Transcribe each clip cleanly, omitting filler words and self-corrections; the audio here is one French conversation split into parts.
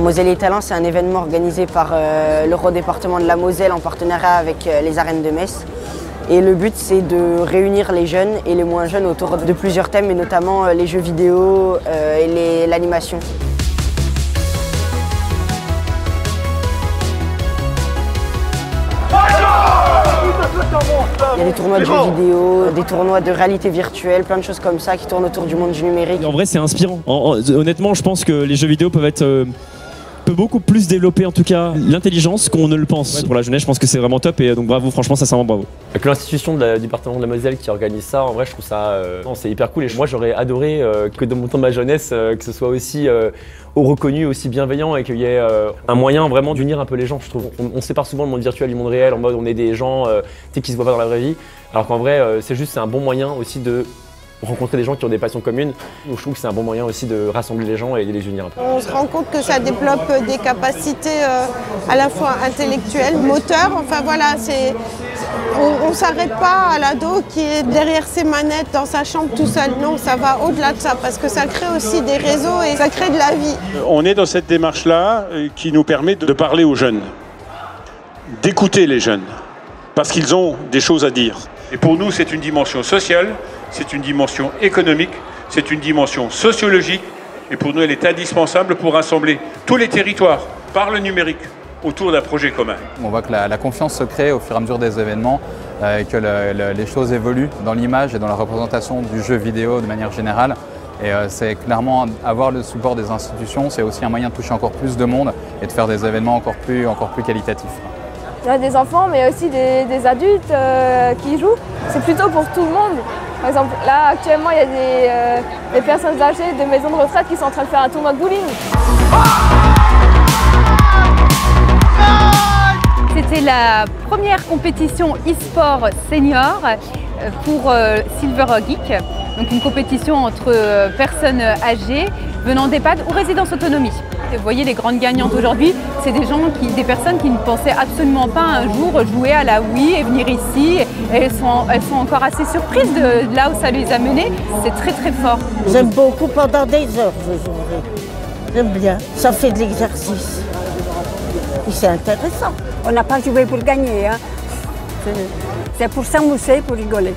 Moselle et Talents, c'est un événement organisé par l'Eurodépartement de la Moselle en partenariat avec les Arènes de Metz. Et le but, c'est de réunir les jeunes et les moins jeunes autour de plusieurs thèmes, et notamment les jeux vidéo et l'animation. Il y a des tournois de jeux vidéo, des tournois de réalité virtuelle, plein de choses comme ça qui tournent autour du monde du numérique. En vrai, c'est inspirant. Honnêtement, je pense que les jeux vidéo peut beaucoup plus développer en tout cas l'intelligence qu'on ne le pense. Ouais, pour la jeunesse, je pense que c'est vraiment top et donc bravo, franchement, ça vraiment bravo. Avec l'institution du département de la Moselle qui organise ça, en vrai, je trouve ça c'est hyper cool. Et moi, j'aurais adoré que dans mon temps de ma jeunesse, que ce soit aussi reconnu, aussi bienveillant et qu'il y ait un moyen vraiment d'unir un peu les gens, je trouve. On sépare souvent le monde virtuel du monde réel, en mode on est des gens qui se voient pas dans la vraie vie, alors qu'en vrai, c'est un bon moyen aussi de rencontrer des gens qui ont des passions communes. Donc je trouve que c'est un bon moyen aussi de rassembler les gens et de les unir un peu. On se rend compte que ça développe des capacités à la fois intellectuelles, moteurs, enfin voilà, on ne s'arrête pas à l'ado qui est derrière ses manettes dans sa chambre tout seul. Non, ça va au-delà de ça parce que ça crée aussi des réseaux et ça crée de la vie. On est dans cette démarche-là qui nous permet de parler aux jeunes, d'écouter les jeunes, parce qu'ils ont des choses à dire. Et pour nous, c'est une dimension sociale, c'est une dimension économique, c'est une dimension sociologique. Et pour nous, elle est indispensable pour rassembler tous les territoires par le numérique autour d'un projet commun. On voit que la confiance se crée au fur et à mesure des événements, et que les choses évoluent dans l'image et dans la représentation du jeu vidéo de manière générale. Et c'est clairement avoir le support des institutions, c'est aussi un moyen de toucher encore plus de monde et de faire des événements encore plus qualitatifs. Il y a des enfants, mais aussi des adultes qui jouent. C'est plutôt pour tout le monde. Par exemple, là, actuellement, il y a des personnes âgées de maisons de retraite qui sont en train de faire un tournoi de bowling. C'était la première compétition e-sport senior pour Silver Geek. Donc une compétition entre personnes âgées venant d'EHPAD ou résidence autonomie. Vous voyez, les grandes gagnantes aujourd'hui, c'est des personnes qui ne pensaient absolument pas un jour jouer à la Wii et venir ici. Et elles sont encore assez surprises de là où ça les a menées. C'est très très fort. J'aime beaucoup, pendant des heures je jouerai. J'aime bien, ça fait de l'exercice. Et c'est intéressant. On n'a pas joué pour gagner, hein. C'est pour s'amuser, pour rigoler.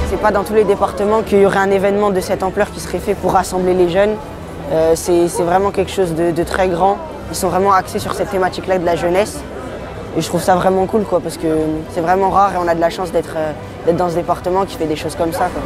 C'est pas dans tous les départements qu'il y aurait un événement de cette ampleur qui serait fait pour rassembler les jeunes. C'est vraiment quelque chose de très grand. Ils sont vraiment axés sur cette thématique-là de la jeunesse. Et je trouve ça vraiment cool, quoi, parce que c'est vraiment rare et on a de la chance d'être dans ce département qui fait des choses comme ça, quoi.